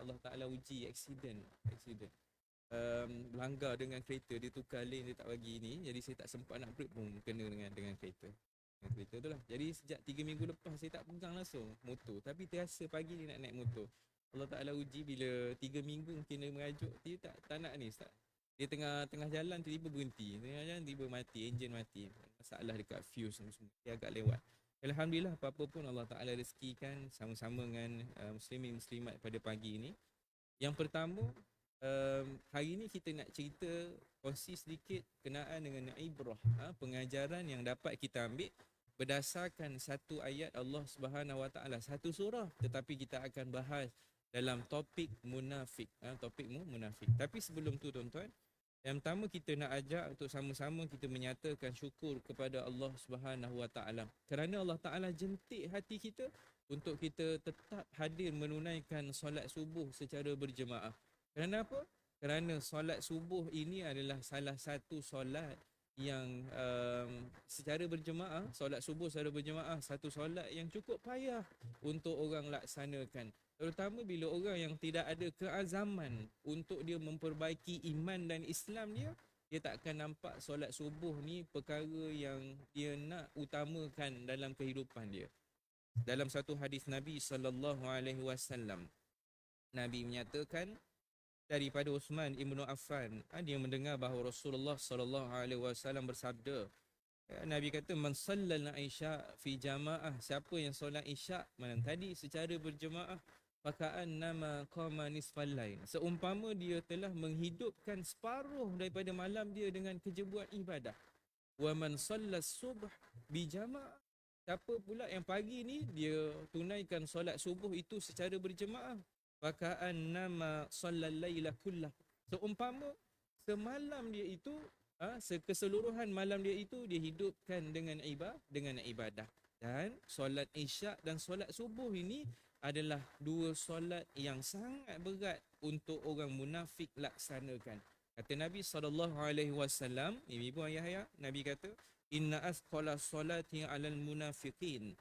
Allah Ta'ala uji accident. Melanggar dengan kereta, dia tukar lane, dia tak bagi ni, jadi saya tak sempat nak break pun kena dengan kereta. Dengan kereta tu lah. Jadi sejak 3 minggu lepas saya tak pegang langsung motor, tapi terasa pagi ni nak naik motor. Allah Ta'ala uji bila 3 minggu mungkin dia merajuk, dia tak nak ni Ustaz. Dia tengah jalan tiba-tiba berhenti, tengah jalan tiba mati, enjin mati. Masalah dekat fuse semua, dia agak lewat. Alhamdulillah, apa-apa pun Allah Ta'ala rezekikan sama-sama dengan muslimin muslimat pada pagi ini. Yang pertama, hari ni kita nak cerita, kongsi sedikit kenaan dengan ibrah, pengajaran yang dapat kita ambil berdasarkan satu ayat Allah Subhanahu Wa Taala, satu surah, tetapi kita akan bahas dalam topik munafik, munafik. Tapi sebelum tu tuan-tuan, yang pertama kita nak ajak untuk sama-sama kita menyatakan syukur kepada Allah Subhanahu Wa Taala kerana Allah Taala jentik hati kita untuk kita tetap hadir menunaikan solat subuh secara berjemaah. Kerana apa? Kerana solat subuh ini adalah salah satu solat yang secara berjemaah, solat subuh secara berjemaah, satu solat yang cukup payah untuk orang laksanakan. Terutama bila orang yang tidak ada keazaman untuk dia memperbaiki iman dan Islam dia tak akan nampak solat subuh ni perkara yang dia nak utamakan dalam kehidupan dia. Dalam satu hadis Nabi SAW, Nabi menyatakan daripada Uthman ibnu Affan, dia mendengar bahawa Rasulullah SAW bersabda, Nabi kata, man sallal isya fi jamaah, siapa yang solat isyak malam tadi secara berjemaah, faka'an nama qama nisfal lain, seumpama dia telah menghidupkan separuh daripada malam dia dengan kerja buat ibadah. Wa man sallas subh bi jamaah, siapa pula yang pagi ni dia tunaikan solat subuh itu secara berjemaah, faka'an nama sallal laila kullah, seumpama semalam dia itu, keseluruhan malam dia itu dia hidupkan dengan ibadah. Dan solat isyak dan solat subuh ini adalah dua solat yang sangat berat untuk orang munafik laksanakan. Kata Nabi SAW, ibu ayah, Nabi kata, inna asqala solati alal munafiqin,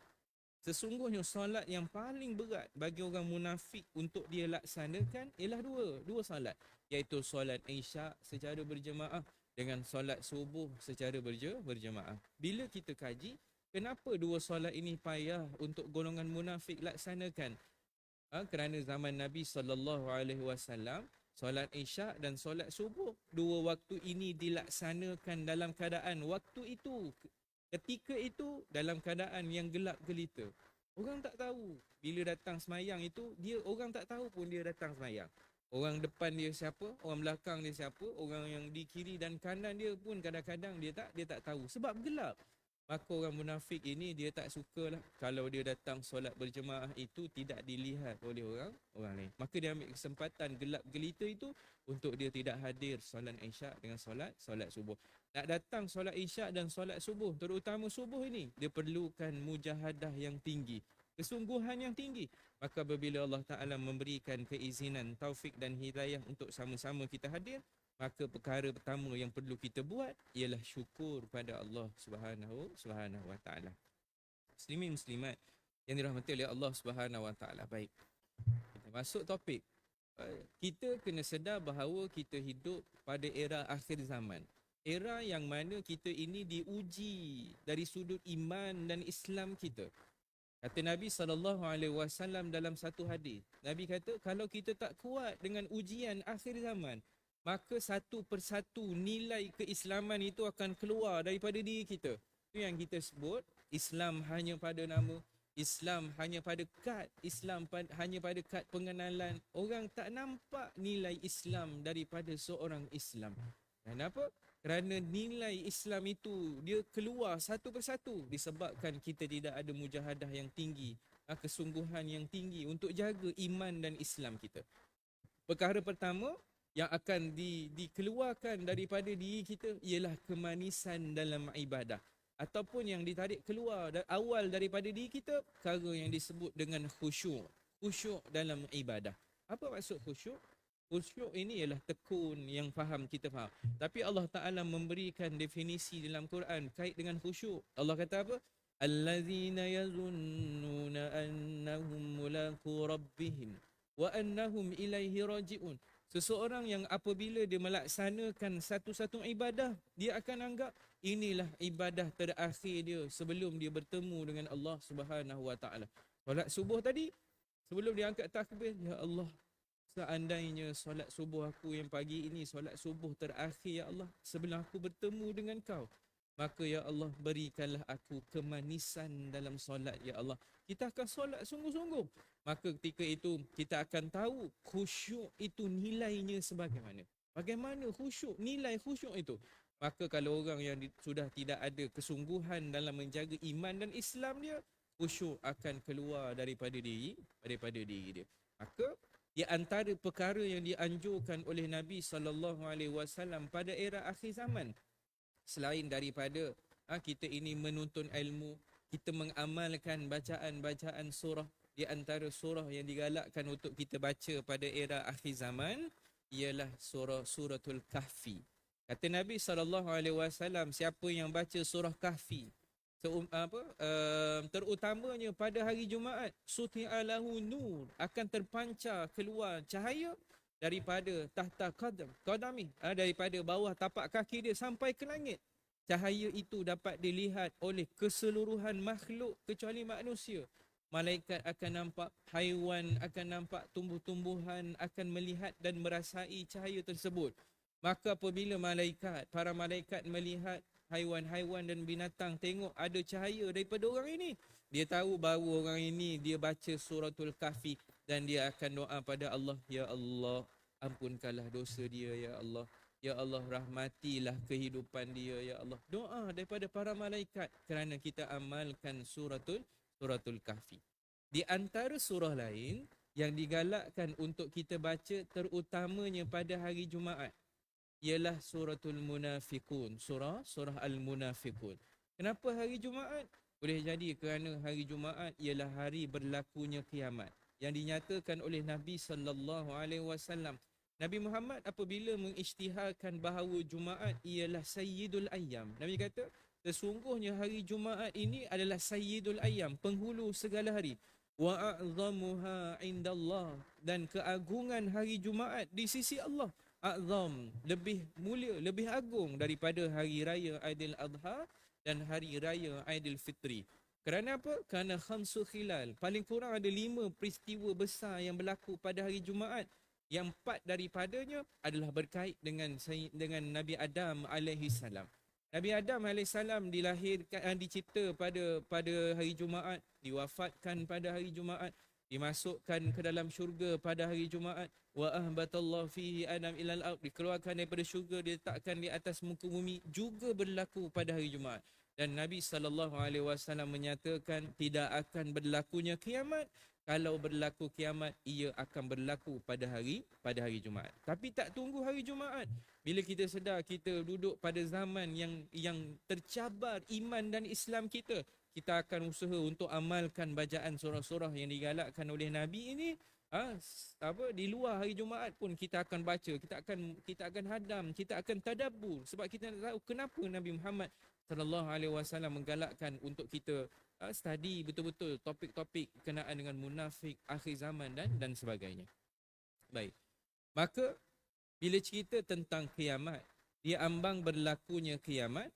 sesungguhnya solat yang paling berat bagi orang munafik untuk dia laksanakan ialah dua solat, iaitu solat isyak secara berjemaah dengan solat subuh secara berjemaah. Bila kita kaji, kenapa dua solat ini payah untuk golongan munafik laksanakan? Kerana zaman Nabi SAW, solat isyak dan solat subuh, dua waktu ini dilaksanakan dalam keadaan waktu itu, ketika itu dalam keadaan yang gelap gelita. Orang tak tahu bila datang semayang itu, orang tak tahu pun dia datang semayang. Orang depan dia siapa, orang belakang dia siapa, orang yang di kiri dan kanan dia pun kadang-kadang dia tak tahu sebab gelap. Maka orang munafik ini dia tak sukalah kalau dia datang solat berjemaah itu tidak dilihat oleh orang lain. Maka dia ambil kesempatan gelap gelita itu untuk dia tidak hadir solat isyak dengan solat subuh. Nak datang solat isyak dan solat subuh, terutama subuh ini, dia perlukan mujahadah yang tinggi, kesungguhan yang tinggi. Maka apabila Allah Ta'ala memberikan keizinan, taufik dan hidayah untuk sama-sama kita hadir, maka perkara pertama yang perlu kita buat ialah syukur pada Allah Subhanahu Wa Taala. Muslimin muslimat yang dirahmati oleh Allah Subhanahu Wa Taala. Baik, kita masuk topik. Kita kena sedar bahawa kita hidup pada era akhir zaman. Era yang mana kita ini diuji dari sudut iman dan Islam kita. Kata Nabi SAW dalam satu hadis, Nabi kata, kalau kita tak kuat dengan ujian akhir zaman, maka satu persatu nilai keislaman itu akan keluar daripada diri kita. Itu yang kita sebut Islam hanya pada nama, Islam hanya pada kad, Islam hanya pada kad pengenalan. Orang tak nampak nilai Islam daripada seorang Islam. Kenapa? Kerana nilai Islam itu dia keluar satu persatu disebabkan kita tidak ada mujahadah yang tinggi, kesungguhan yang tinggi untuk jaga iman dan Islam kita. Perkara pertama yang akan dikeluarkan daripada diri kita ialah kemanisan dalam ibadah, ataupun yang ditarik keluar awal daripada diri kita, perkara yang disebut dengan khusyuk dalam ibadah. Apa maksud khusyuk? Khusyuk ini ialah tekun yang kita faham. Tapi Allah Ta'ala memberikan definisi dalam Quran kait dengan khusyuk. Allah kata apa? Allazina yazunnuna annahum mulaqu rabbihim wa annahum ilaihi raji'un. Seseorang yang apabila dia melaksanakan satu-satu ibadah, dia akan anggap inilah ibadah terakhir dia sebelum dia bertemu dengan Allah Subhanahu wa taala. Solat subuh tadi, sebelum dia angkat takbir, ya Allah, seandainya solat subuh aku yang pagi ini solat subuh terakhir, ya Allah, sebelum aku bertemu dengan kau, maka ya Allah, berikanlah aku kemanisan dalam solat, ya Allah. Kita akan solat sungguh-sungguh. Maka ketika itu kita akan tahu khusyuk itu nilainya sebagaimana. Bagaimana khusyuk, nilai khusyuk itu. Maka kalau orang yang sudah tidak ada kesungguhan dalam menjaga iman dan Islam dia, khusyuk akan keluar daripada diri dia. Maka di antara perkara yang dianjurkan oleh Nabi SAW pada era akhir zaman, selain daripada kita ini menuntun ilmu, kita mengamalkan bacaan-bacaan surah, di antara surah yang digalakkan untuk kita baca pada era akhir zaman ialah suratul Kahfi. Kata Nabi SAW, siapa yang baca surah Kahfi terutamanya pada hari Jumaat, suti'a lahu nur, akan terpancar keluar cahaya daripada tahta qadami, daripada bawah tapak kaki dia sampai ke langit. Cahaya itu dapat dilihat oleh keseluruhan makhluk kecuali manusia. Malaikat akan nampak, haiwan akan nampak, tumbuh-tumbuhan akan melihat dan merasai cahaya tersebut. Maka apabila para malaikat melihat haiwan-haiwan dan binatang tengok ada cahaya daripada orang ini, dia tahu bahawa orang ini dia baca suratul Kahfi dan dia akan doa pada Allah, ya Allah, ampunkanlah dosa dia, ya Allah. Ya Allah, rahmatilah kehidupan dia, ya Allah. Doa daripada para malaikat kerana kita amalkan suratul Kahfi. Di antara surah lain yang digalakkan untuk kita baca terutamanya pada hari Jumaat ialah suratul Munafiqun, surah Al-Munafiqun. Kenapa hari Jumaat? Boleh jadi kerana hari Jumaat ialah hari berlakunya kiamat yang dinyatakan oleh Nabi SAW. Nabi Muhammad apabila mengisytiharkan bahawa Jumaat ialah Sayyidul Ayyam, Nabi kata, sesungguhnya hari Jumaat ini adalah Sayyidul Ayyam, penghulu segala hari. Wa a'zamuha indallah, dan keagungan hari Jumaat di sisi Allah, a'zam, lebih mulia, lebih agung daripada hari raya Aidil Adha dan hari raya Aidil Fitri. Kerana apa? Kerana khamsu khilal, paling kurang ada 5 peristiwa besar yang berlaku pada hari Jumaat. Yang 4 daripadanya adalah berkait dengan Nabi Adam alaihi salam. Nabi Adam AS dilahirkan, dicipta pada hari Jumaat, diwafatkan pada hari Jumaat, dimasukkan ke dalam syurga pada hari Jumaat. Wa ahbatallahu fihi Adam ilal ard, dikeluarkan daripada syurga, diletakkan di atas muka bumi, juga berlaku pada hari Jumaat. Dan Nabi SAW menyatakan tidak akan berlakunya kiamat. Kalau berlaku kiamat, ia akan berlaku pada hari Jumaat. Tapi tak tunggu hari Jumaat. Bila kita sedar kita duduk pada zaman yang tercabar iman dan Islam kita, kita akan usaha untuk amalkan bacaan surah-surah yang digalakkan oleh Nabi ini. Di luar hari Jumaat pun kita akan baca, kita akan hadam, kita akan tadabbur, sebab kita nak tahu kenapa Nabi Muhammad SAW menggalakkan untuk kita study betul-betul topik-topik berkenaan dengan munafik, akhir zaman dan sebagainya. Baik. Maka bila cerita tentang kiamat, dia ambang berlakunya kiamat,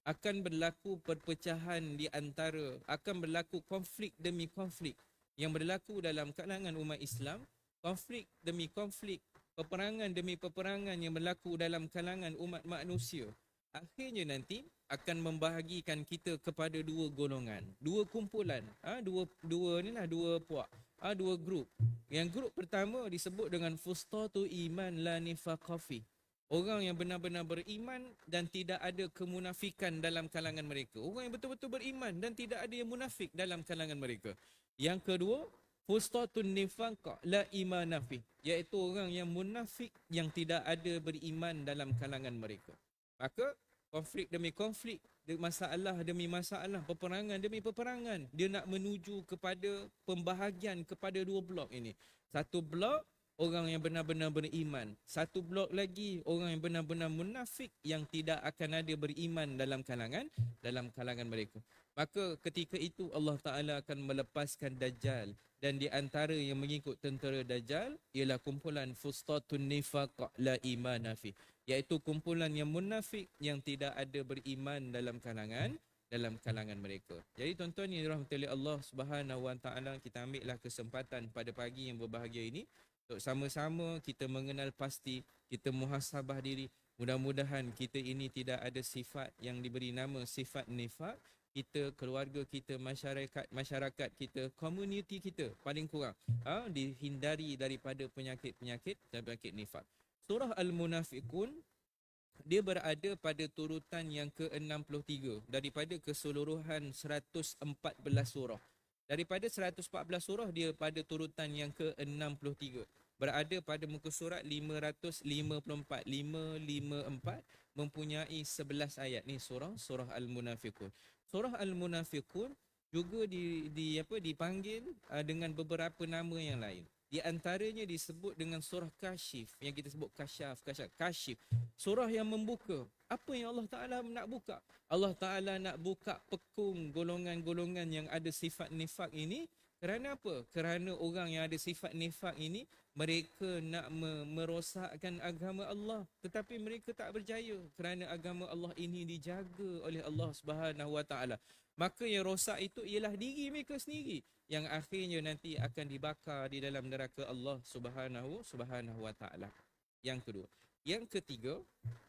akan berlaku perpecahan di antara, akan berlaku konflik demi konflik yang berlaku dalam kalangan umat Islam, konflik demi konflik, peperangan demi peperangan yang berlaku dalam kalangan umat manusia. Akhirnya nanti akan membahagikan kita kepada 2 golongan, 2 kumpulan, dua puak, 2 grup. Yang grup pertama disebut dengan fustatu iman la nifaqa fi. Orang yang benar-benar beriman dan tidak ada kemunafikan dalam kalangan mereka. Orang yang betul-betul beriman dan tidak ada yang munafik dalam kalangan mereka. Yang kedua, fustatun nifaqa la imana fi, iaitu orang yang munafik yang tidak ada beriman dalam kalangan mereka. Maka konflik demi konflik, masalah demi masalah, peperangan demi peperangan, dia nak menuju kepada pembahagian kepada 2 blok ini. Satu blok orang yang benar-benar beriman. Satu blok lagi orang yang benar-benar munafik yang tidak akan ada beriman dalam kalangan mereka. Maka ketika itu Allah Ta'ala akan melepaskan Dajjal, dan di antara yang mengikut tentera Dajjal ialah kumpulan fustatun nifaq la imana fi, iaitu kumpulan yang munafik yang tidak ada beriman dalam kalangan mereka. Jadi tuan-tuan yang dirahmati oleh Allah Subhanahu Wa Taala, kita ambillah kesempatan pada pagi yang berbahagia ini untuk sama-sama kita mengenal pasti, kita muhasabah diri. Mudah-mudahan kita ini tidak ada sifat yang diberi nama sifat nifak. Kita, keluarga kita, masyarakat kita, komuniti kita paling kurang dihindari daripada penyakit-penyakit dan penyakit nifak. Surah Al-Munafiqun dia berada pada turutan yang ke-63 daripada keseluruhan 114 surah. Daripada 114 surah dia pada turutan yang ke-63. Berada pada muka surat 554. Mempunyai 11 ayat. Ni surah Al-Munafiqun. Surah Al-Munafiqun juga dipanggil dengan beberapa nama yang lain. Di antaranya disebut dengan surah Kasyif, yang kita sebut Kasyif. Surah yang membuka. Apa yang Allah Ta'ala nak buka? Allah Ta'ala nak buka pekung golongan-golongan yang ada sifat nifak ini. Kerana apa? Kerana orang yang ada sifat nifak ini, mereka nak merosakkan agama Allah. Tetapi mereka tak berjaya kerana agama Allah ini dijaga oleh Allah Subhanahu Wa Ta'ala. Maka yang rosak itu ialah diri mereka sendiri, yang akhirnya nanti akan dibakar di dalam neraka Allah Subhanahu Wa Ta'ala. Yang kedua. Yang ketiga,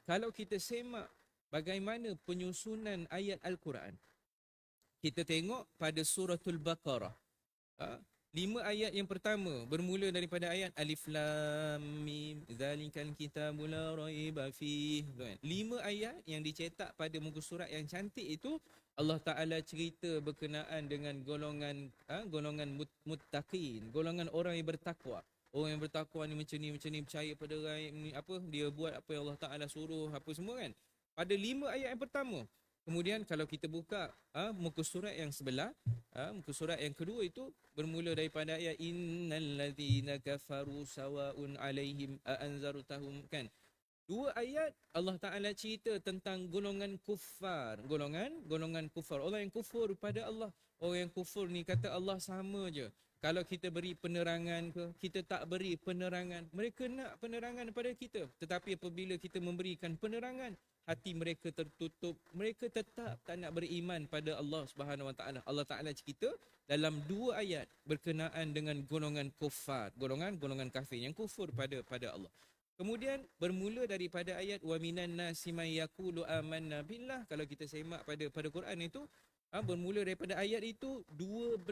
kalau kita semak bagaimana penyusunan ayat Al-Quran, kita tengok pada suratul Baqarah. 5 ayat yang pertama bermula daripada ayat Alif Lam Mim Zalikal Kitabul La Raiba Fihi. 5 ayat yang dicetak pada muka surat yang cantik itu, Allah Ta'ala cerita berkenaan dengan golongan muttaqin, golongan orang yang bertakwa. Orang yang bertakwa ni macam ni percaya pada dia buat apa yang Allah Ta'ala suruh, apa semua kan. Pada 5 ayat yang pertama. Kemudian kalau kita buka muka surat yang sebelah, muka surat yang kedua itu bermula daripada ayat innal ladzina kafaru sawaun alaihim a anzartahum, kan. 2 ayat Allah Ta'ala cerita tentang golongan kufar, golongan kufar, orang yang kufur pada Allah. Orang yang kufur ni kata Allah sama je. Kalau kita beri penerangan ke, kita tak beri penerangan, mereka nak penerangan pada kita. Tetapi apabila kita memberikan penerangan, hati mereka tertutup, mereka tetap tak nak beriman pada Allah Subhanahu Wa Taala. Allah Taala cerita dalam 2 ayat berkenaan dengan golongan kufar, golongan kafir yang kufur pada Allah. Kemudian bermula daripada ayat wa minan nasi may yaqulu amanna billah. Kalau kita semak pada Quran itu, bermula daripada ayat itu 12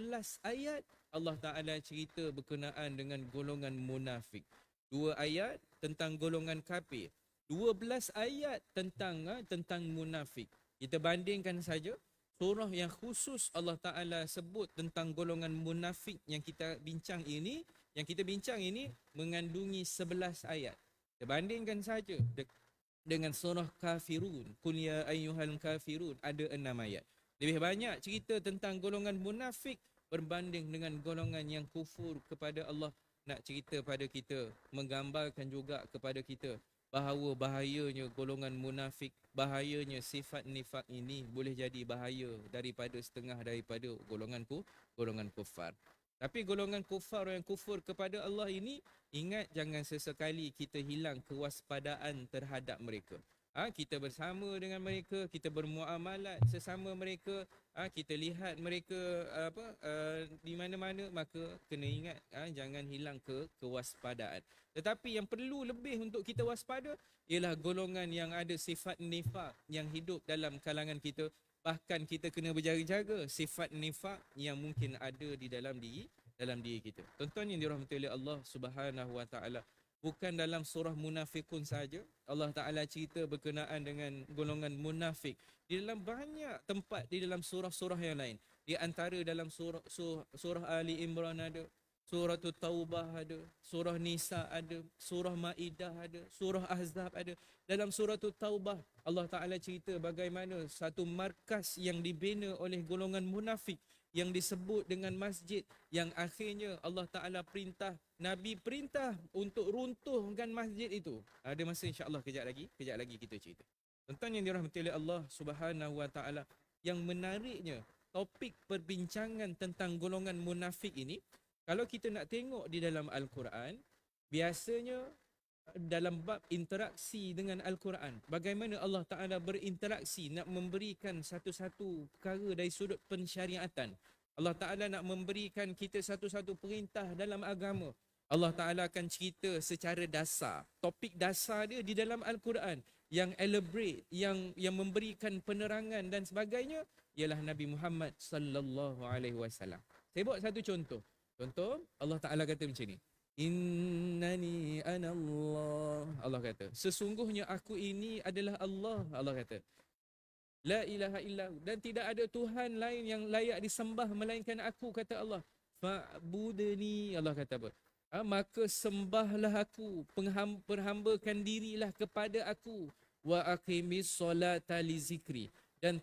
ayat Allah Ta'ala cerita berkenaan dengan golongan munafik. 2 ayat tentang golongan kafir, 12 ayat tentang munafik. Kita bandingkan saja surah yang khusus Allah Ta'ala sebut tentang golongan munafik yang kita bincang ini mengandungi 11 ayat. Kita bandingkan saja dengan surah Kafirun, Qul ya ayyuhal kafirun, ada 6 ayat. Lebih banyak cerita tentang golongan munafik berbanding dengan golongan yang kufur kepada Allah. Nak cerita pada kita, menggambarkan juga kepada kita bahawa bahayanya golongan munafik, bahayanya sifat nifak ini boleh jadi bahaya daripada setengah daripada golongan kufar. Tapi golongan kufar yang kufur kepada Allah ini, ingat jangan sesekali kita hilang kewaspadaan terhadap mereka. Kita bersama dengan mereka, kita bermuamalat sesama mereka, kita lihat mereka di mana-mana, maka kena ingat jangan hilang kewaspadaan. Tetapi yang perlu lebih untuk kita waspada ialah golongan yang ada sifat nifak yang hidup dalam kalangan kita. Bahkan kita kena berjaga-jaga sifat nifak yang mungkin ada di dalam diri kita. Tuan-tuan yang dirahmati oleh Allah Subhanahu Wa Taala, bukan dalam surah Munafiqun saja Allah Ta'ala cerita berkenaan dengan golongan munafik. Di dalam banyak tempat di dalam surah-surah yang lain. Di antara dalam surah Ali Imran ada, surah Taubah ada, surah Nisa ada, surah Maidah ada, surah Ahzab ada. Dalam surah Taubah Allah Ta'ala cerita bagaimana satu markas yang dibina oleh golongan munafik yang disebut dengan masjid, yang akhirnya Allah Ta'ala perintah, Nabi perintah untuk runtuhkan masjid itu. Ada masa insya-Allah kejap lagi kita cerita. Tuan yang dirahmati oleh Allah Subhanahu Wa Ta'ala, yang menariknya topik perbincangan tentang golongan munafik ini, kalau kita nak tengok di dalam Al-Quran, biasanya dalam bab interaksi dengan Al-Quran, bagaimana Allah Ta'ala berinteraksi nak memberikan satu-satu perkara dari sudut pensyariatan. Allah Ta'ala nak memberikan kita satu-satu perintah dalam agama. Allah Ta'ala akan cerita secara dasar. Topik dasar dia di dalam Al-Quran yang elaborate, yang memberikan penerangan dan sebagainya, ialah Nabi Muhammad sallallahu alaihi wasallam. Saya buat satu contoh. Contoh, Allah Ta'ala kata macam ni. Innani anallah. Allah kata, sesungguhnya aku ini adalah Allah. Allah kata, la ilaha illahu, dan tidak ada Tuhan lain yang layak disembah melainkan aku, kata Allah. Fa'budni. Allah kata apa? Maka sembahlah aku, perhambakan dirilah kepada aku. Wa aqimis solata li zikri, dan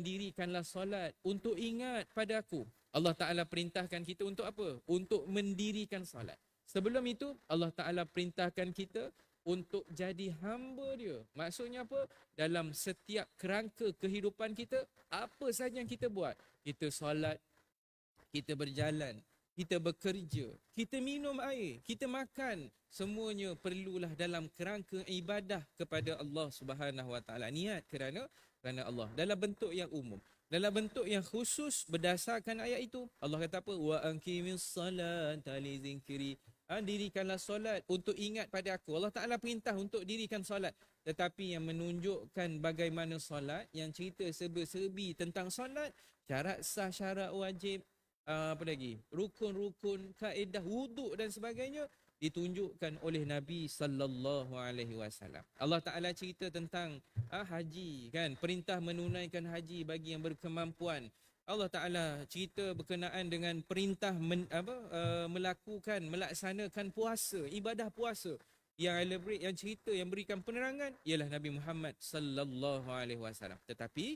dirikanlah solat untuk ingat pada aku. Allah Ta'ala perintahkan kita untuk apa? Untuk mendirikan solat. Sebelum itu, Allah Ta'ala perintahkan kita untuk jadi hamba dia. Maksudnya apa? Dalam setiap kerangka kehidupan kita, apa sahaja yang kita buat. Kita solat, kita berjalan, kita bekerja, kita minum air, kita makan, semuanya perlulah dalam kerangka ibadah kepada Allah Subhanahu Wa Ta'ala. Niat kerana Allah. Dalam bentuk yang umum. Dalam bentuk yang khusus berdasarkan ayat itu, Allah kata apa? Wa aqimis salata li zikri. Dirikanlah solat untuk ingat pada aku. Allah Ta'ala perintah untuk dirikan solat. Tetapi yang menunjukkan bagaimana solat, yang cerita serba-serbi tentang solat, syarat sah, syarat wajib, apa lagi? Rukun-rukun, kaedah wuduk dan sebagainya, ditunjukkan oleh Nabi sallallahu alaihi wasallam. Allah Ta'ala cerita tentang haji, kan? Perintah menunaikan haji bagi yang berkemampuan. Allah Ta'ala cerita berkenaan dengan perintah melaksanakan puasa, ibadah puasa. Yang elaborate, yang cerita, yang berikan penerangan ialah Nabi Muhammad sallallahu alaihi wasallam. Tetapi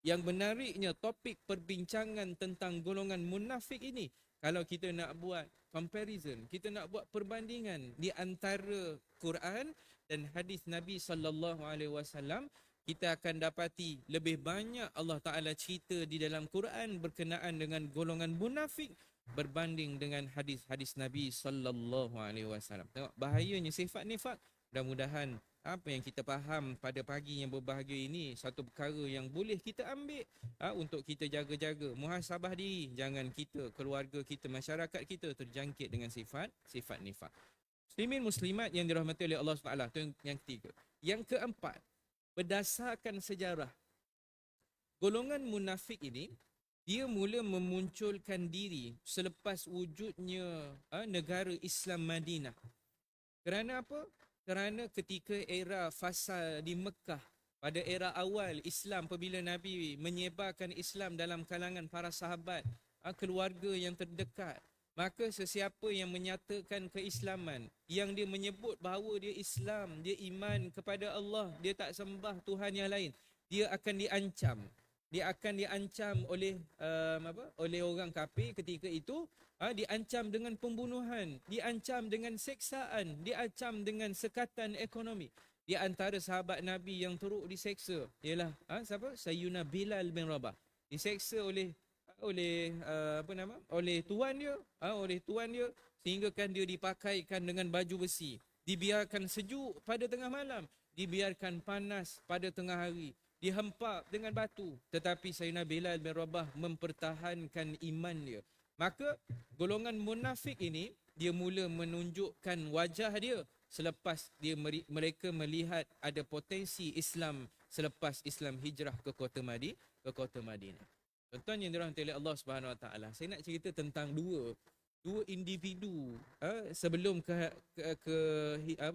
yang menariknya topik perbincangan tentang golongan munafik ini, kalau kita nak buat comparison, kita nak buat perbandingan di antara Quran dan hadis Nabi sallallahu alaihi wasallam, kita akan dapati lebih banyak Allah Ta'ala cerita di dalam Quran berkenaan dengan golongan munafik berbanding dengan hadis-hadis Nabi sallallahu alaihi wasallam. Tengok bahayanya sifat nifak. Mudah-mudahan apa yang kita faham pada pagi yang berbahagia ini satu perkara yang boleh kita ambil untuk kita jaga-jaga muhasabah diri, jangan kita, keluarga kita, masyarakat kita terjangkit dengan sifat nifak. Muslimin muslimat yang dirahmati oleh Allah Subhanahu Wa Taala, yang ketiga. Yang keempat, berdasarkan sejarah, golongan munafik ini dia mula memunculkan diri selepas wujudnya negara Islam Madinah. Kerana apa? Kerana ketika era fasa di Mekah, pada era awal Islam, apabila Nabi menyebarkan Islam dalam kalangan para sahabat, keluarga yang terdekat, maka sesiapa yang menyatakan keislaman, yang dia menyebut bahawa dia Islam, dia iman kepada Allah, dia tak sembah Tuhan yang lain, dia akan diancam. Dia akan diancam oleh oleh orang kafir ketika itu, diancam dengan pembunuhan, diancam dengan seksaan, diancam dengan sekatan ekonomi. Di antara sahabat Nabi yang teruk diseksa ialah siapa? Sayyidina Bilal bin Rabah. Diseksa oleh tuan dia, sehingga kan dia dipakaikan dengan baju besi, dibiarkan sejuk pada tengah malam, dibiarkan panas pada tengah hari, dihempap dengan batu, tetapi Sayyidina Bilal bin Rabah mempertahankan iman dia. Maka golongan munafik ini dia mula menunjukkan wajah dia selepas mereka melihat ada potensi Islam selepas Islam hijrah ke kota Madinah. Tuan-tuan yang dirahmati oleh Allah Subhanahu Wa Taala, saya nak cerita tentang dua individu sebelum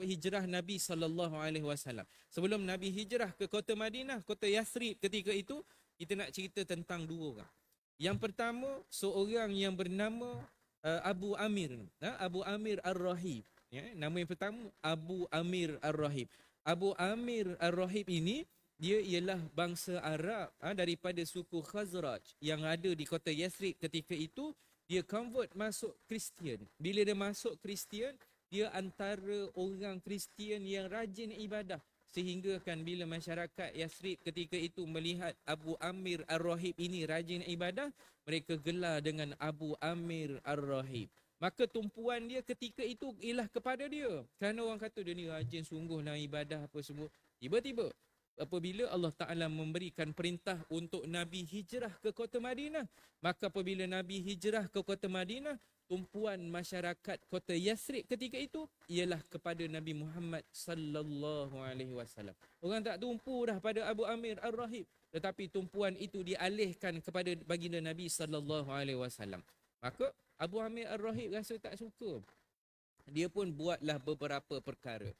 hijrah Nabi sallallahu alaihi wasallam. Sebelum Nabi hijrah ke kota Madinah, kota Yathrib ketika itu, kita nak cerita tentang dua orang. Yang pertama, seorang yang bernama Abu Amir, Abu Amir Ar-Rahib. Nama yang pertama Abu Amir Ar-Rahib. Abu Amir Ar-Rahib ini dia ialah bangsa Arab daripada suku Khazraj yang ada di kota Yathrib ketika itu. Dia convert masuk Kristian. Bila dia masuk Kristian, dia antara orang Kristian yang rajin ibadah. Sehingga kan bila masyarakat Yathrib ketika itu melihat Abu Amir Ar-Rahib ini rajin ibadah, mereka gelar dengan Abu Amir Ar-Rahib. Maka tumpuan dia ketika itu ialah kepada dia. Kerana orang kata dia ni rajin sungguh dalam ibadah apa semua. Tiba-tiba apabila Allah Ta'ala memberikan perintah untuk Nabi hijrah ke kota Madinah, maka apabila Nabi hijrah ke kota Madinah, tumpuan masyarakat kota Yathrib ketika itu ialah kepada Nabi Muhammad sallallahu alaihi wasallam. Orang tak tumpu dah pada Abu Amir Ar-Rahib, tetapi tumpuan itu dialihkan kepada baginda Nabi sallallahu alaihi wasallam. Maka Abu Amir Ar-Rahib rasa tak suka. Dia pun buatlah beberapa perkara.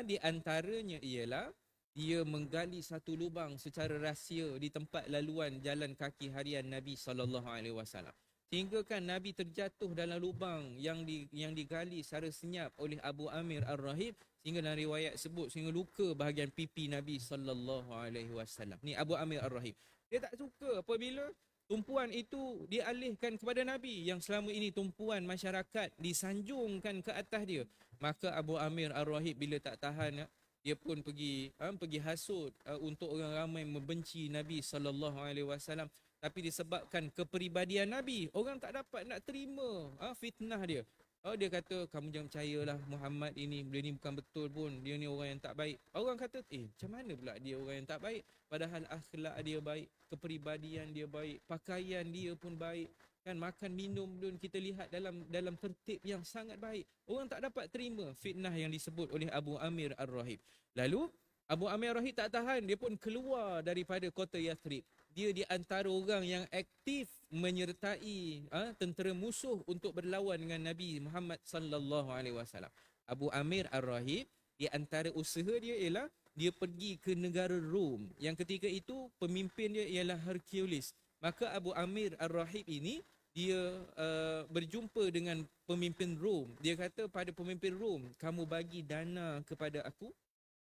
Di antaranya ialah dia menggali satu lubang secara rahsia di tempat laluan jalan kaki harian Nabi sallallahu alaihi wasallam. Sehingga kan Nabi terjatuh dalam lubang yang digali secara senyap oleh Abu Amir Ar-Rahib, sehingga dalam riwayat sebut sehingga luka bahagian pipi Nabi sallallahu alaihi wasallam. Ni Abu Amir Ar-Rahib. Dia tak suka apabila tumpuan itu dialihkan kepada Nabi yang selama ini tumpuan masyarakat disanjungkan ke atas dia. Maka Abu Amir Ar-Rahib bila tak tahan, dia pun pergi hasut untuk orang ramai membenci Nabi sallallahu alaihi wasallam. Tapi disebabkan kepribadian Nabi, orang tak dapat nak terima fitnah dia. Dia kata, kamu jangan percayalah Muhammad ini, dia ni bukan betul pun, dia ni orang yang tak baik. Orang kata, macam mana pula dia orang yang tak baik? Padahal akhlak dia baik, kepribadian dia baik, pakaian dia pun baik. Kan makan minum pun kita lihat dalam tertib yang sangat baik. Orang tak dapat terima fitnah yang disebut oleh Abu Amir Ar-Rahib. Lalu Abu Amir Ar-Rahib tak tahan, dia pun keluar daripada kota Yathrib. Dia di antara orang yang aktif menyertai tentera musuh untuk berlawan dengan Nabi Muhammad sallallahu alaihi wasallam. Abu Amir Ar-Rahib, di antara usaha dia ialah dia pergi ke negara Rom yang ketika itu pemimpin dia ialah Hercules. Maka Abu Amir Ar-Rahib ini dia berjumpa dengan pemimpin Rom. Dia kata pada pemimpin Rom, kamu bagi dana kepada aku,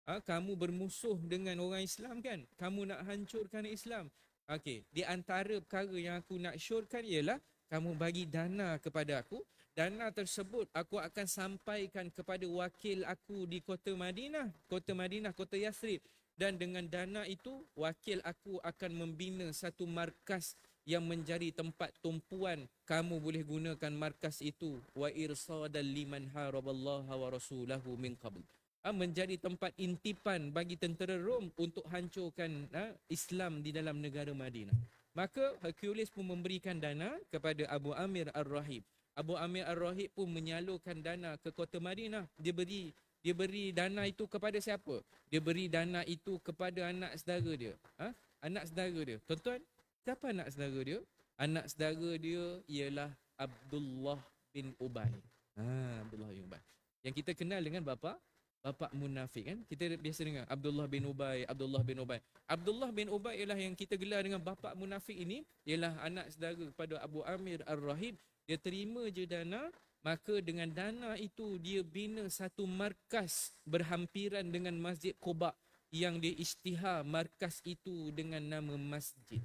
kamu bermusuh dengan orang Islam kan, kamu nak hancurkan Islam. Okey, di antara perkara yang aku nak syorkan ialah kamu bagi dana kepada aku. Dana tersebut aku akan sampaikan kepada wakil aku di kota Madinah, kota Yathrib. Dan dengan dana itu, wakil aku akan membina satu markas yang menjadi tempat tumpuan. Kamu boleh gunakan markas itu. Wa irsadan liman haraballaha wa rasulahu min qabl. Menjadi tempat intipan bagi tentera Rom untuk hancurkan Islam di dalam negara Madinah. Maka Hercules pun memberikan dana kepada Abu Amir Ar-Rahib. Abu Amir Ar-Rahib pun menyalurkan dana ke kota Madinah. Dia beri dana itu kepada siapa? Dia beri dana itu kepada anak saudara dia. Anak saudara dia. Tuan-tuan, siapa anak saudara dia? Anak saudara dia ialah Abdullah bin Ubay. Abdullah bin Ubay. Yang kita kenal dengan bapa munafik kan? Kita biasa dengar Abdullah bin Ubay. Abdullah bin Ubay ialah yang kita gelar dengan bapa munafik ini, ialah anak saudara kepada Abu Amir Ar-Rahib. Dia terima je dana. Maka dengan dana itu dia bina satu markas berhampiran dengan Masjid Quba yang dia isytihar markas itu dengan nama masjid.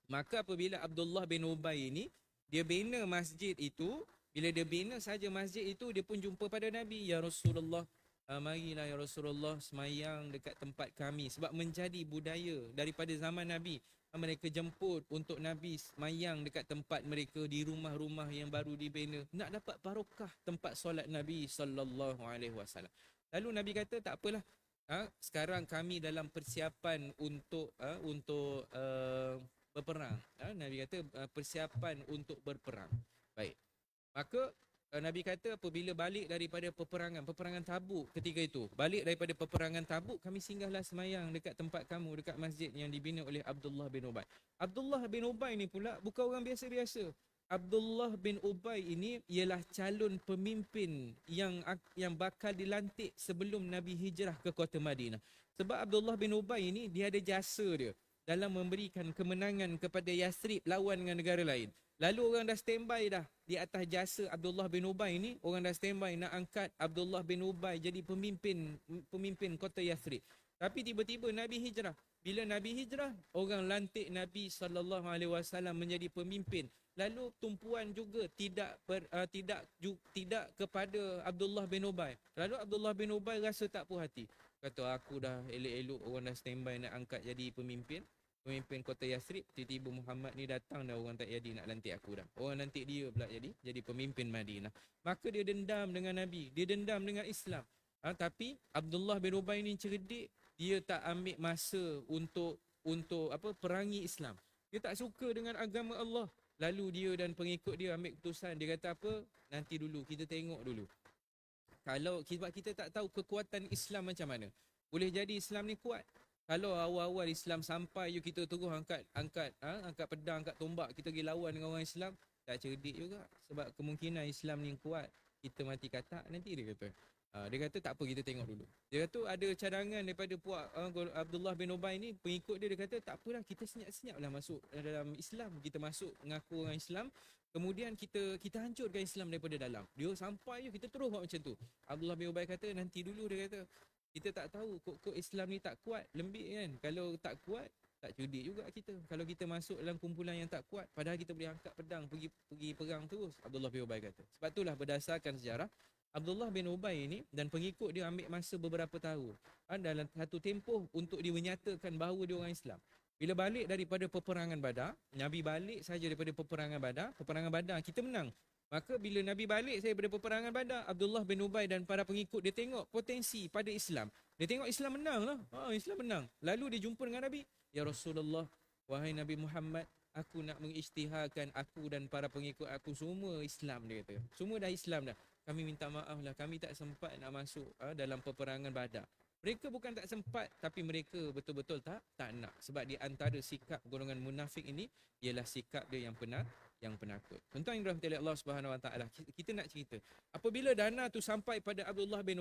Maka apabila Abdullah bin Ubay ini dia bina masjid itu, bila dia bina saja masjid itu, dia pun jumpa pada Nabi, ya Rasulullah, marilah ya Rasulullah semayang dekat tempat kami. Sebab menjadi budaya daripada zaman Nabi, mereka jemput untuk Nabi semayang dekat tempat mereka di rumah-rumah yang baru dibina, nak dapat barokah tempat solat Nabi sallallahu alaihi wasallam. Lalu Nabi kata, tak apalah, sekarang kami dalam persiapan untuk berperang. Nabi kata persiapan untuk berperang. Baik. Maka Nabi kata apabila balik daripada peperangan Tabuk ketika itu, balik daripada peperangan Tabuk, kami singgahlah semayang dekat tempat kamu, dekat masjid yang dibina oleh Abdullah bin Ubay. Abdullah bin Ubay ni pula bukan orang biasa-biasa. Abdullah bin Ubay ini ialah calon pemimpin yang bakal dilantik sebelum Nabi hijrah ke kota Madinah. Sebab Abdullah bin Ubay ini dia ada jasa dia dalam memberikan kemenangan kepada Yathrib lawan dengan negara lain. Lalu orang dah standby dah di atas jasa Abdullah bin Ubay ni, orang dah standby nak angkat Abdullah bin Ubay jadi pemimpin kota Yathrib. Tapi tiba-tiba Nabi hijrah. Bila Nabi hijrah, orang lantik Nabi SAW menjadi pemimpin. Lalu tumpuan juga tidak kepada Abdullah bin Ubay. Lalu Abdullah bin Ubay rasa tak puas hati. Kata, aku dah elok-elok orang dah standby nak angkat jadi pemimpin kota Yasrib, tiba-tiba Muhammad ni datang dah, orang tak jadi nak lantik aku dah. Orang lantik dia pula jadi pemimpin Madinah. Maka dia dendam dengan Nabi, dia dendam dengan Islam. Tapi Abdullah bin Ubay ni cerdik, dia tak ambil masa untuk perangi Islam. Dia tak suka dengan agama Allah. Lalu dia dan pengikut dia ambil keputusan. Dia kata apa? Nanti dulu, kita tengok dulu. Kalau sebab kita tak tahu kekuatan Islam macam mana. Boleh jadi Islam ni kuat. Kalau awal-awal Islam sampai kita terus angkat pedang, angkat tombak, kita pergi lawan dengan orang Islam, tak cerdik juga. Sebab kemungkinan Islam ni kuat, kita mati katak nanti, dia kata. Dia kata tak apa, kita tengok dulu. Dia kata ada cadangan daripada puak Abdullah bin Ubay ni, pengikut dia kata tak apalah, kita senyap-senyaplah masuk dalam Islam. Kita masuk mengaku orang Islam, kemudian kita hancurkan Islam daripada dalam. Dia sampai kita terus buat macam tu. Abdullah bin Ubay kata nanti dulu, dia kata. Kita tak tahu kok Islam ni tak kuat, lembik kan. Kalau tak kuat, tak cerdik juga kita. Kalau kita masuk dalam kumpulan yang tak kuat, padahal kita boleh angkat pedang pergi perang terus, Abdullah bin Ubay kata. Sebab itulah berdasarkan sejarah, Abdullah bin Ubay ni dan pengikut dia ambil masa beberapa tahun dalam satu tempoh untuk dia menyatakan bahawa dia orang Islam. Bila balik daripada peperangan Badar, Nabi balik saja daripada peperangan Badar kita menang. Maka bila Nabi balik daripada peperangan Badar, Abdullah bin Ubay dan para pengikut dia tengok potensi pada Islam. Dia tengok Islam menang lah. Islam menang. Lalu dia jumpa dengan Nabi. Ya Rasulullah, wahai Nabi Muhammad, aku nak mengisytiharkan aku dan para pengikut aku semua Islam, dia kata. Semua dah Islam dah. Kami minta maaf lah, kami tak sempat nak masuk dalam peperangan Badar. Mereka bukan tak sempat, tapi mereka betul-betul tak nak. Sebab di antara sikap golongan munafik ini ialah sikap dia yang penakut. Tuan-tuan yang dirahmati oleh Allah Subhanahu Wa Taala, kita nak cerita. Apabila dana tu sampai pada Abdullah bin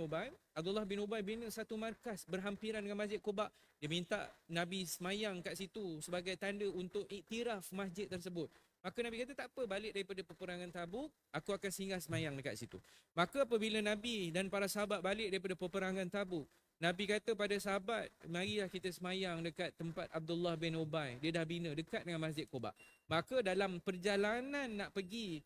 Ubay bina satu markas berhampiran dengan Masjid Quba. Dia minta Nabi semayang kat situ sebagai tanda untuk iktiraf masjid tersebut. Maka Nabi kata tak apa, balik daripada peperangan Tabuk, aku akan singgah semayang dekat situ. Maka apabila Nabi dan para sahabat balik daripada peperangan Tabuk, Nabi kata pada sahabat, marilah kita semayang dekat tempat Abdullah bin Ubay. Dia dah bina dekat dengan Masjid Quba. Maka dalam perjalanan nak pergi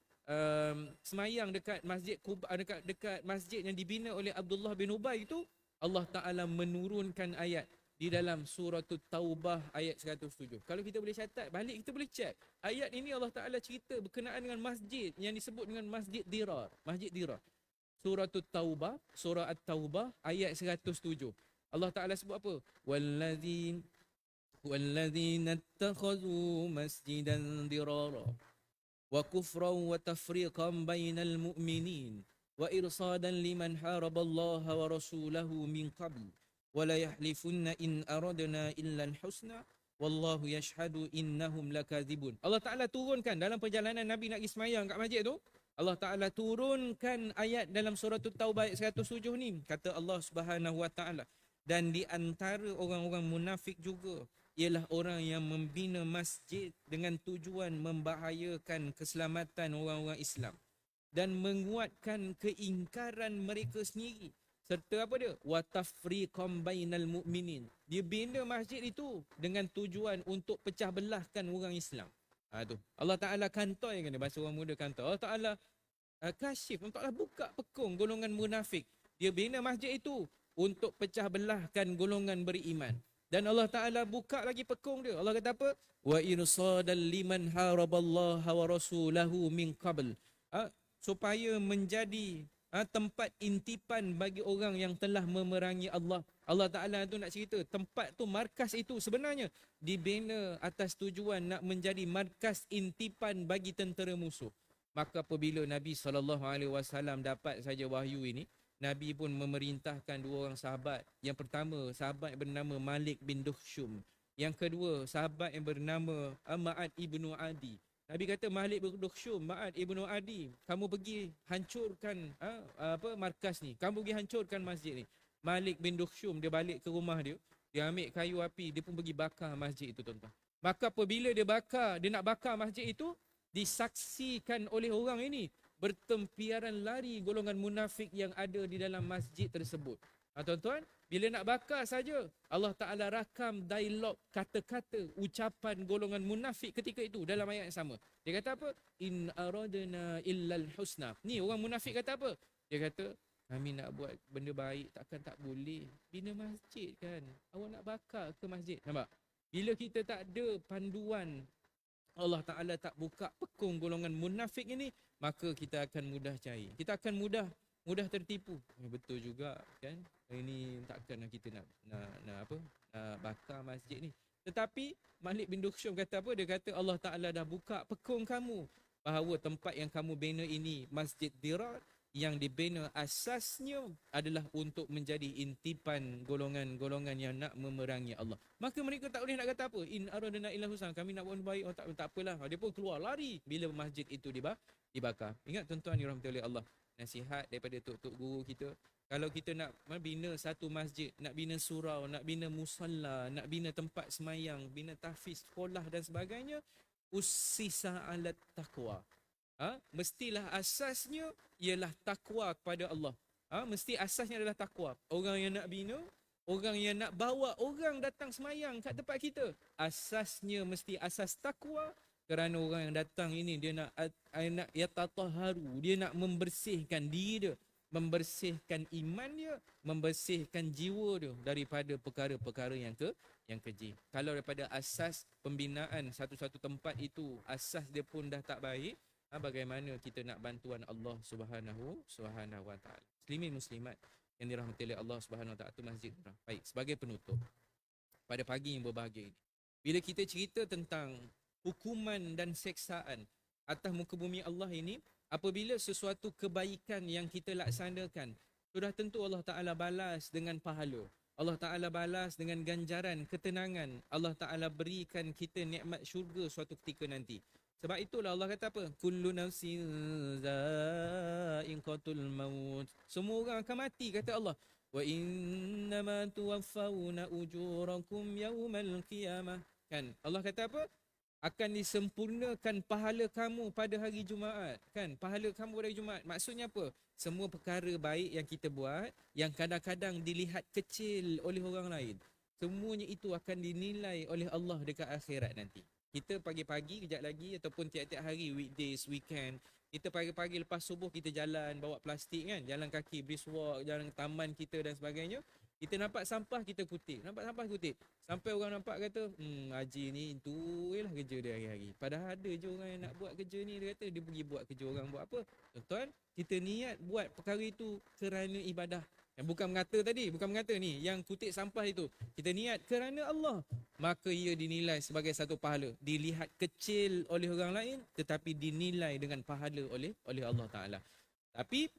semayang dekat Masjid Quba, dekat masjid yang dibina oleh Abdullah bin Ubay itu, Allah Ta'ala menurunkan ayat di dalam surah Taubah ayat 107. Kalau kita boleh catat balik, kita boleh check. Ayat ini Allah Ta'ala cerita berkenaan dengan masjid yang disebut dengan Masjid Dirar. Masjid Dirar. Surah Taubah, surah At-Taubah ayat 107. Allah Ta'ala sebut apa? Walladzina ittakhadhu masjidan dirara wa kufran wa tafriqan bainal mu'minin wa irsadan liman haraballaha wa rasulahu min qabl wa la yahlifunna in aradna illa al-husna wallahu yashhadu innahum lakadzibun. Allah Ta'ala turunkan dalam perjalanan Nabi nak pergi semayang kat masjid tu, Allah Ta'ala turunkan ayat dalam surah Taubah ayat 107 ni. Kata Allah Subhanahu Wa Ta'ala, dan di antara orang-orang munafik juga ialah orang yang membina masjid dengan tujuan membahayakan keselamatan orang-orang Islam dan menguatkan keingkaran mereka sendiri. Serta apa dia? Wa tafriqam bainal mu'minin. Dia bina masjid itu dengan tujuan untuk pecah belahkan orang Islam. Tu. Allah Ta'ala kantoi kan dia, bahasa orang muda kantoi. Allah Ta'ala kasyif, Allah Ta'ala buka pekung golongan munafik. Dia bina masjid itu untuk pecah belahkan golongan beriman. Dan Allah Ta'ala buka lagi pekung dia. Allah kata apa? Wa irsadal liman haraballaha wa rasulahu min qabl. Supaya menjadi tempat intipan bagi orang yang telah memerangi Allah. Allah Ta'ala tu nak cerita, tempat tu, markas itu sebenarnya dibina atas tujuan nak menjadi markas intipan bagi tentera musuh. Maka apabila Nabi SAW dapat saja wahyu ini, Nabi pun memerintahkan dua orang sahabat. Yang pertama, sahabat yang bernama Malik bin Dukhshum. Yang kedua, sahabat yang bernama Ma'ad ibnu Adi. Nabi kata, Malik bin Dukhshum, Ma'ad ibnu Adi, kamu pergi hancurkan markas ni. Kamu pergi hancurkan masjid ni. Malik bin Dukhshum, dia balik ke rumah dia. Dia ambil kayu api, dia pun pergi bakar masjid itu, tuan-tuan. Maka apabila dia nak bakar masjid itu, disaksikan oleh orang ini, bertempiaran lari golongan munafik yang ada di dalam masjid tersebut. Tuan-tuan, bila nak bakar saja, Allah Ta'ala rakam dialog, kata-kata, ucapan golongan munafik ketika itu dalam ayat yang sama. Dia kata apa? In aradna illal husna. Ni orang munafik kata apa? Dia kata, kami nak buat benda baik, takkan tak boleh. Bina masjid kan. Awak nak bakar ke masjid? Nampak? Bila kita tak ada panduan, Allah Ta'ala tak buka pekung golongan munafik ini, maka kita akan mudah cair. Kita akan mudah tertipu. Betul juga kan? Ini takkan kita nak bakar masjid ni. Tetapi Malik bin Dukhsyum kata apa? Dia kata Allah Ta'ala dah buka pekung kamu bahawa tempat yang kamu bina ini Masjid Dirar, yang dibina asasnya adalah untuk menjadi intipan golongan-golongan yang nak memerangi Allah. Maka mereka tak boleh nak kata apa? In aradna illa husna, kami nak buat baik, tak apalah. Dia pun keluar lari bila masjid itu dibakar. Ingat tuan-tuan dirahmati oleh Allah, nasihat daripada tok-tok guru kita, kalau kita nak bina satu masjid, nak bina surau, nak bina musalla, nak bina tempat semayang, bina tahfiz, sekolah dan sebagainya, ussisa alat taqwa. Mestilah asasnya ialah takwa kepada Allah. Mesti asasnya adalah takwa. Orang yang nak bina, orang yang nak bawa orang datang semayang kat tempat kita, asasnya mesti asas takwa. Kerana orang yang datang ini dia nak yatatahharu, dia nak membersihkan diri dia, membersihkan iman dia, membersihkan jiwa dia daripada perkara-perkara yang keji. Kalau daripada asas pembinaan satu-satu tempat itu, asas dia pun dah tak baik, bagaimana kita nak bantuan Allah Subhanahu wa taala. Muslimin muslimat yang dirahmati oleh Allah Subhanahu wa taala, tu masjid. Baik, sebagai penutup pada pagi yang berbahagia ini, bila kita cerita tentang hukuman dan seksaan atas muka bumi Allah ini, apabila sesuatu kebaikan yang kita laksanakan, sudah tentu Allah Ta'ala balas dengan pahala. Allah Ta'ala balas dengan ganjaran, ketenangan. Allah Ta'ala berikan kita nikmat syurga suatu ketika nanti. Sebab itulah Allah kata apa? Kullu nafsin za'iqatul maut. Semua orang akan mati, kata Allah. Wa innama tuwaffawna ujurakum yawmal qiyamah. Kan? Allah kata apa? Akan disempurnakan pahala kamu pada hari Jumaat. Kan? Pahala kamu pada hari Jumaat. Maksudnya apa? Semua perkara baik yang kita buat, yang kadang-kadang dilihat kecil oleh orang lain, semuanya itu akan dinilai oleh Allah dekat akhirat nanti. Kita pagi-pagi kejap lagi, ataupun tiap-tiap hari, weekdays, weekend, kita pagi-pagi lepas subuh kita jalan, bawa plastik kan, jalan kaki, brisk walk, jalan ke taman kita dan sebagainya. Kita nampak sampah, kita kutip. Nampak sampah, kutip. Sampai orang nampak kata, Haji ni itu lah kerja dia hari-hari. Padahal ada je orang yang nak buat kerja ni, dia kata dia pergi buat kerja orang buat apa. Tuan-tuan, kita niat buat perkara itu kerana ibadah. Yang bukan mengata ni, yang kutip sampah itu, kita niat kerana Allah, maka ia dinilai sebagai satu pahala. Dilihat kecil oleh orang lain, tetapi dinilai dengan pahala oleh Allah Ta'ala. Tapi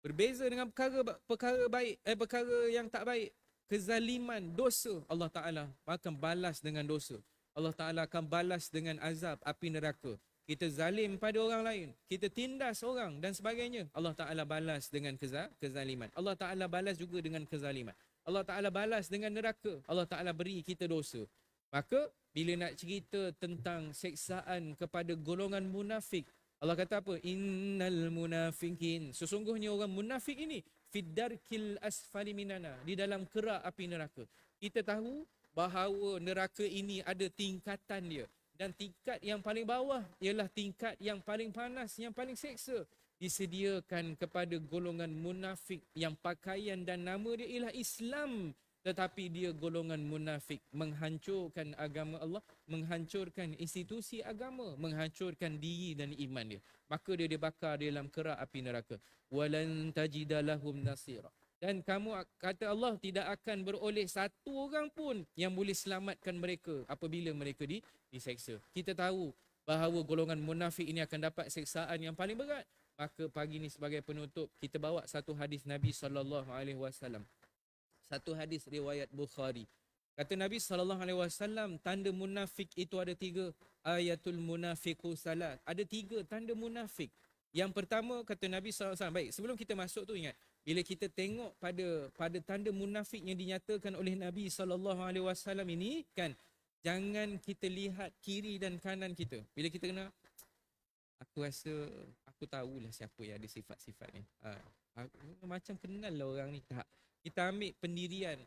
berbeza dengan perkara baik, perkara yang tak baik, kezaliman, dosa, Allah Ta'ala akan balas dengan dosa. Allah Ta'ala akan balas dengan azab api neraka. Kita zalim pada orang lain, kita tindas orang dan sebagainya, Allah Ta'ala balas dengan kezaliman. Allah Ta'ala balas juga dengan kezaliman. Allah Ta'ala balas dengan neraka. Allah Ta'ala beri kita dosa. Maka bila nak cerita tentang seksaan kepada golongan munafik, Allah kata apa? Innal munafikin, sesungguhnya orang munafik ini fiddarkil asfali minana, di dalam kerak api neraka. Kita tahu bahawa neraka ini ada tingkatan dia, dan tingkat yang paling bawah ialah tingkat yang paling panas, yang paling seksa, disediakan kepada golongan munafik yang pakaian dan nama dia ialah Islam, tetapi dia golongan munafik, menghancurkan agama Allah, menghancurkan institusi agama, menghancurkan diri dan iman dia. Maka dia dibakar dalam kerak api neraka. Walan tajidalahum nasira. Dan kamu, kata Allah, tidak akan beroleh satu orang pun yang boleh selamatkan mereka apabila mereka diseksa. Kita tahu bahawa golongan munafik ini akan dapat seksaan yang paling berat. Maka pagi ini sebagai penutup, kita bawa satu hadis Nabi SAW. Satu hadis riwayat Bukhari. Kata Nabi SAW, tanda munafik itu ada 3. Ayatul munafiqu salat. Ada 3 tanda munafik. Yang pertama, kata Nabi SAW, baik, sebelum kita masuk tu ingat, bila kita tengok pada tanda munafik yang dinyatakan oleh Nabi SAW ini, kan, jangan kita lihat kiri dan kanan kita. Bila kita kena, aku rasa aku tahulah siapa yang ada sifat-sifat ni. Aku macam kenal lah orang ni. Tak. Kita ambil pendirian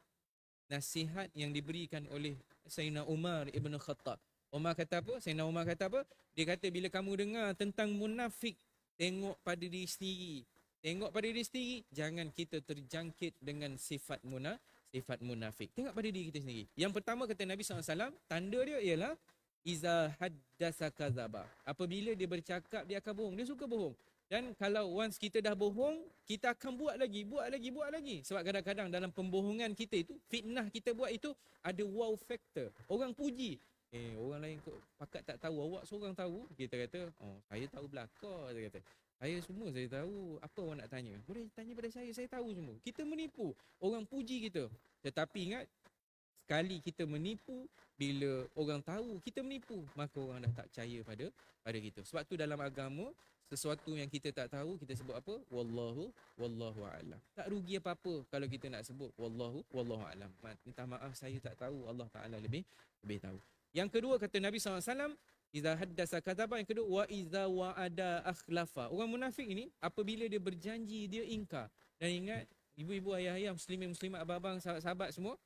nasihat yang diberikan oleh Sayyidina Umar Ibn Khattab. Umar kata apa? Sayyidina Umar kata apa? Dia kata bila kamu dengar tentang munafik, tengok pada diri sendiri. Tengok pada diri sendiri, jangan kita terjangkit dengan sifat munafik. Tengok pada diri kita sendiri. Yang pertama kata Nabi SAW, tanda dia ialah iza haddasa kazaba. Apabila dia bercakap, dia akan bohong. Dia suka bohong. Dan kalau once kita dah bohong, kita akan buat lagi. Sebab kadang-kadang dalam pembohongan kita itu, fitnah kita buat itu, ada wow factor. Orang puji. Orang lain kok pakat tak tahu, awak seorang tahu. Kita kata, oh saya tahu belakang. Dia kata, saya tahu. Apa awak nak tanya? Boleh tanya pada saya tahu semua. Kita menipu. Orang puji kita. Tetapi ingat, sekali kita menipu, bila orang tahu kita menipu, maka orang dah tak percaya pada kita. Sebab tu dalam agama, sesuatu yang kita tak tahu, kita sebut apa? Wallahu a'lam. Tak rugi apa-apa kalau kita nak sebut wallahu a'lam. Minta maaf saya tak tahu, Allah Taala lebih tahu. Yang kedua kata Nabi SAW, iza haddasa kadzaba. Yang kedua, wa iza wa'ada akhlafa. Orang munafik ini, apabila dia berjanji, dia ingkar. Dan ingat, ibu-ibu, ayah-ayah, muslimin, muslimat, abang-abang, sahabat-sahabat semua,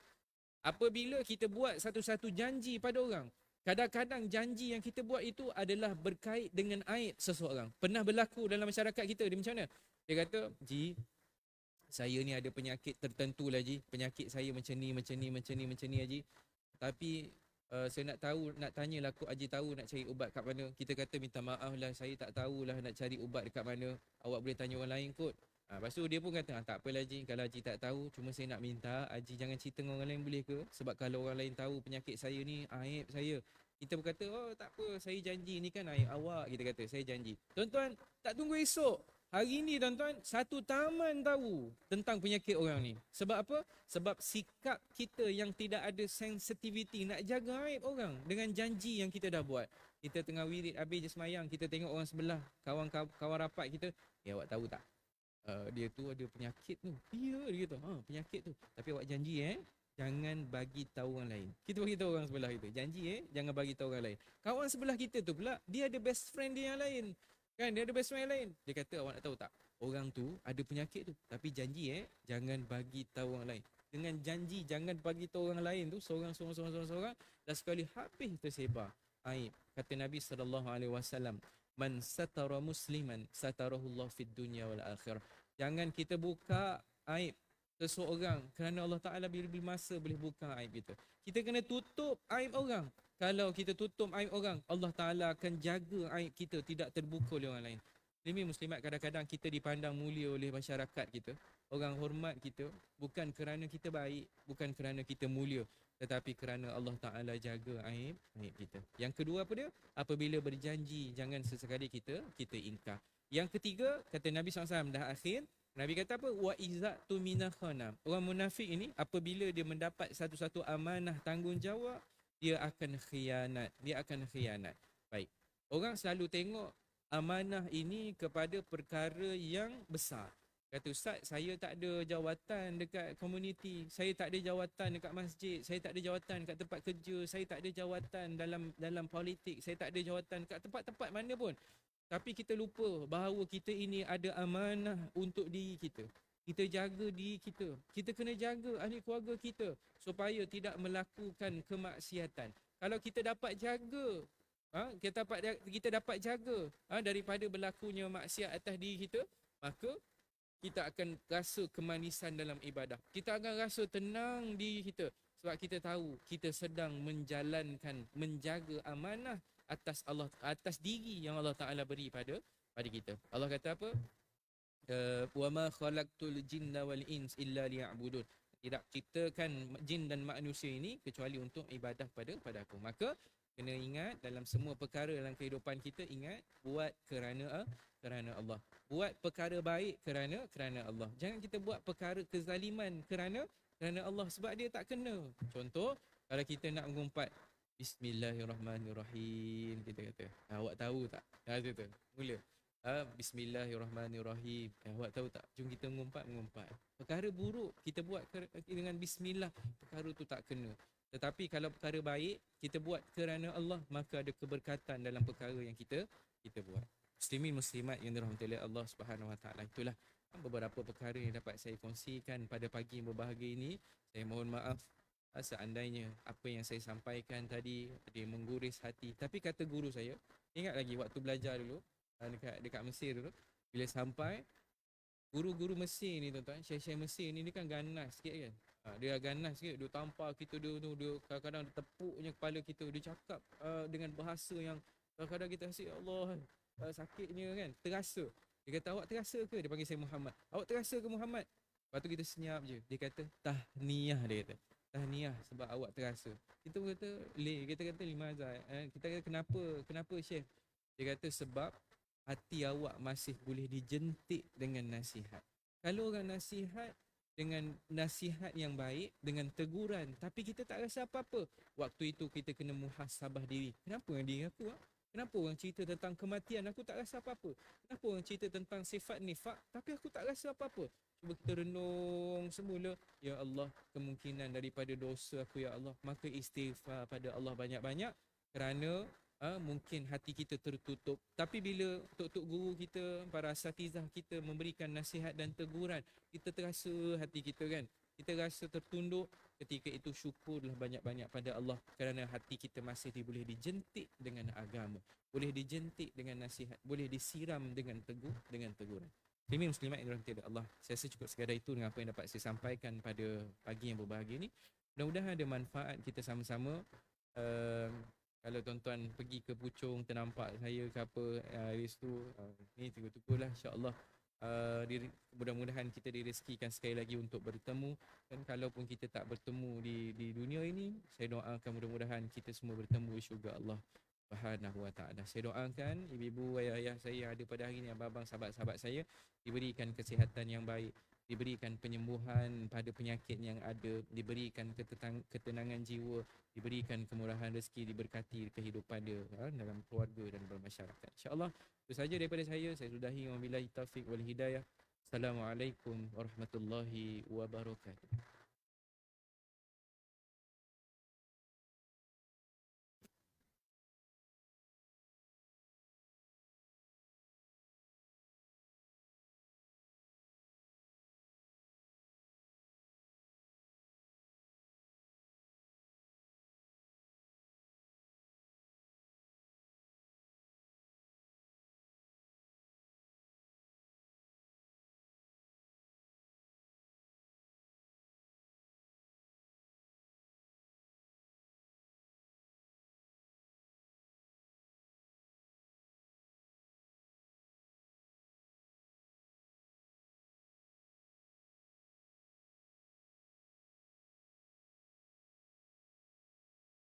apabila kita buat satu-satu janji pada orang, kadang-kadang janji yang kita buat itu adalah berkait dengan aib seseorang. Pernah berlaku dalam masyarakat kita, dia macam mana? Dia kata, Ji, saya ni ada penyakit tertentu lah Ji. Penyakit saya macam ni Haji. Tapi saya nak tanyalah kok Haji tahu nak cari ubat kat mana. Kita kata minta maaf lah, saya tak tahulah nak cari ubat dekat mana. Awak boleh tanya orang lain kot. Lepas tu dia pun kata, tak apalah Haji, kalau Haji tak tahu, cuma saya nak minta Haji jangan cerita dengan orang lain boleh ke? Sebab kalau orang lain tahu penyakit saya ni, aib saya. Kita berkata, oh tak apa, saya janji, ni kan aib awak. Kita kata, saya janji. Tuan-tuan, tak tunggu esok. Hari ni tuan-tuan, satu taman tahu tentang penyakit orang ni. Sebab apa? Sebab sikap kita yang tidak ada sensitivity nak jaga aib orang dengan janji yang kita dah buat. Kita tengah wirid, habis je semayang, kita tengok orang sebelah, kawan rapat kita, awak tahu tak? Dia tu ada penyakit tu. Ya, dia kata, penyakit tu. Tapi awak janji jangan bagi tahu orang lain. Kita bagi tahu orang sebelah kita. Janji jangan bagi tahu orang lain. Kawan sebelah kita tu pula, dia ada best friend dia yang lain. Kan, dia ada best friend yang lain. Dia kata, awak nak tahu tak? Orang tu ada penyakit tu. Tapi janji jangan bagi tahu orang lain. Dengan janji jangan bagi tahu orang lain tu, seorang. Dah sekali habis tersebar aib. Kata Nabi SAW, man satara musliman satarahullah fid dunya wal akhirah. Jangan kita buka aib seseorang, kerana Allah Ta'ala bila masa boleh buka aib kita. Kita kena tutup aib orang. Kalau kita tutup aib orang, Allah Ta'ala akan jaga aib kita tidak terbuka oleh orang lain. Muslimin muslimat, kadang-kadang kita dipandang mulia oleh masyarakat kita. Orang hormat kita bukan kerana kita baik, bukan kerana kita mulia, tetapi kerana Allah Ta'ala jaga aib kita. Yang kedua apa dia? Apabila berjanji, jangan sesekali kita ingkar. Yang ketiga, kata Nabi SAW dah akhir, Nabi kata apa? Wa izzatu minakhana. Orang munafik ini, apabila dia mendapat satu-satu amanah tanggungjawab, dia akan khianat. Baik. Orang selalu tengok amanah ini kepada perkara yang besar. Kata, Ustaz, saya tak ada jawatan dekat komuniti, saya tak ada jawatan dekat masjid, saya tak ada jawatan dekat tempat kerja, saya tak ada jawatan dalam politik, saya tak ada jawatan dekat tempat-tempat mana pun. Tapi kita lupa bahawa kita ini ada amanah untuk diri kita. Kita jaga diri kita. Kita kena jaga ahli keluarga kita supaya tidak melakukan kemaksiatan. Kalau kita dapat jaga, kita dapat jaga daripada berlakunya maksiat atas diri kita, maka kita akan rasa kemanisan dalam ibadah. Kita akan rasa tenang diri kita. Sebab kita tahu kita sedang menjaga amanah atas diri yang Allah Ta'ala beri pada kita. Allah kata apa? Wa ma khalaqtul jinna wal ins illa liya'budun. Tidak ciptakan jin dan manusia ini kecuali untuk ibadah pada aku. Maka kena ingat dalam semua perkara dalam kehidupan kita, ingat buat kerana Allah. Buat perkara baik kerana Allah. Jangan kita buat perkara kezaliman kerana Allah, sebab dia tak kena. Contoh, kalau kita nak mengumpat Bismillahirrahmanirrahim, kita kata, awak tahu tak? Kita mula. Bismillahirrahmanirrahim. Awak tahu tak? Jom kita mengumpat. Perkara buruk kita buat dengan bismillah, perkara tu tak kena. Tetapi kalau perkara baik kita buat kerana Allah, maka ada keberkatan dalam perkara yang kita buat. Muslimin muslimat yang dirahmati oleh Allah Subhanahu Wa Taala. Itulah beberapa perkara yang dapat saya kongsikan pada pagi yang berbahagia ini. Saya mohon maaf seandainya apa yang saya sampaikan tadi dia mengguris hati. Tapi kata guru saya, ingat lagi waktu belajar dulu dekat Mesir dulu, bila sampai guru-guru Mesir ni tuan-tuan, syekh-syekh Mesir ni dia kan ganas sikit kan. Dia ganas sikit, dia tampar kita, dia kadang-kadang dia tepuknya kepala kita, dia cakap dengan bahasa yang kadang-kadang kita rasa ya Allah, sakitnya kan, terasa. Dia kata, awak terasa ke? Dia panggil saya Muhammad. Awak terasa ke Muhammad? Lepas tu kita senyap je. Dia kata, tahniah, dia kata. Tahniah sebab awak terasa. Kita kata, kita kata limaza. Kita kata, kenapa Syekh? Dia kata sebab hati awak masih boleh dijentik dengan nasihat. Kalau orang nasihat dengan nasihat yang baik, dengan teguran, tapi kita tak rasa apa-apa, waktu itu kita kena muhasabah diri. Kenapa dengan diri aku? Kenapa orang cerita tentang kematian, aku tak rasa apa-apa? Kenapa orang cerita tentang sifat nifak, tapi aku tak rasa apa-apa? Cuba kita renung semula. Ya Allah, kemungkinan daripada dosa aku ya Allah, maka istighfar pada Allah banyak-banyak. Kerana mungkin hati kita tertutup. Tapi bila tok-tok guru kita, para asatizah kita memberikan nasihat dan teguran, kita terasa hati kita kan, kita rasa tertunduk. Ketika itu syukurlah banyak-banyak pada Allah, kerana hati kita masih boleh dijentik dengan agama, boleh dijentik dengan nasihat, boleh disiram dengan teguran. Muslimin muslimat yang dirahmati Allah, saya rasa cukup sekadar itu dengan apa yang dapat saya sampaikan pada pagi yang berbahagia ini. Mudah-mudahan ada manfaat kita sama-sama. Kalau tuan-tuan pergi ke Puchong ternampak saya ke apa hari tu, ni tunggu-tunggu lah insya-Allah. Mudah-mudahan kita direzekikan sekali lagi untuk bertemu, dan kalaupun kita tak bertemu di dunia ini, saya doakan mudah-mudahan kita semua bertemu di syurga Allah Subhanahu wa taala. Saya doakan ibu-ibu, ayah-ayah saya yang ada pada hari ini, abang-abang, sahabat-sahabat saya diberikan kesihatan yang baik, diberikan penyembuhan pada penyakit yang ada, diberikan ketenangan jiwa, diberikan kemurahan rezeki, diberkati kehidupan dia dalam keluarga dan bermasyarakat. InsyaAllah itu saja daripada saya. Saya sudahi, wabillahi taufiq wal hidayah. Assalamualaikum warahmatullahi wabarakatuh.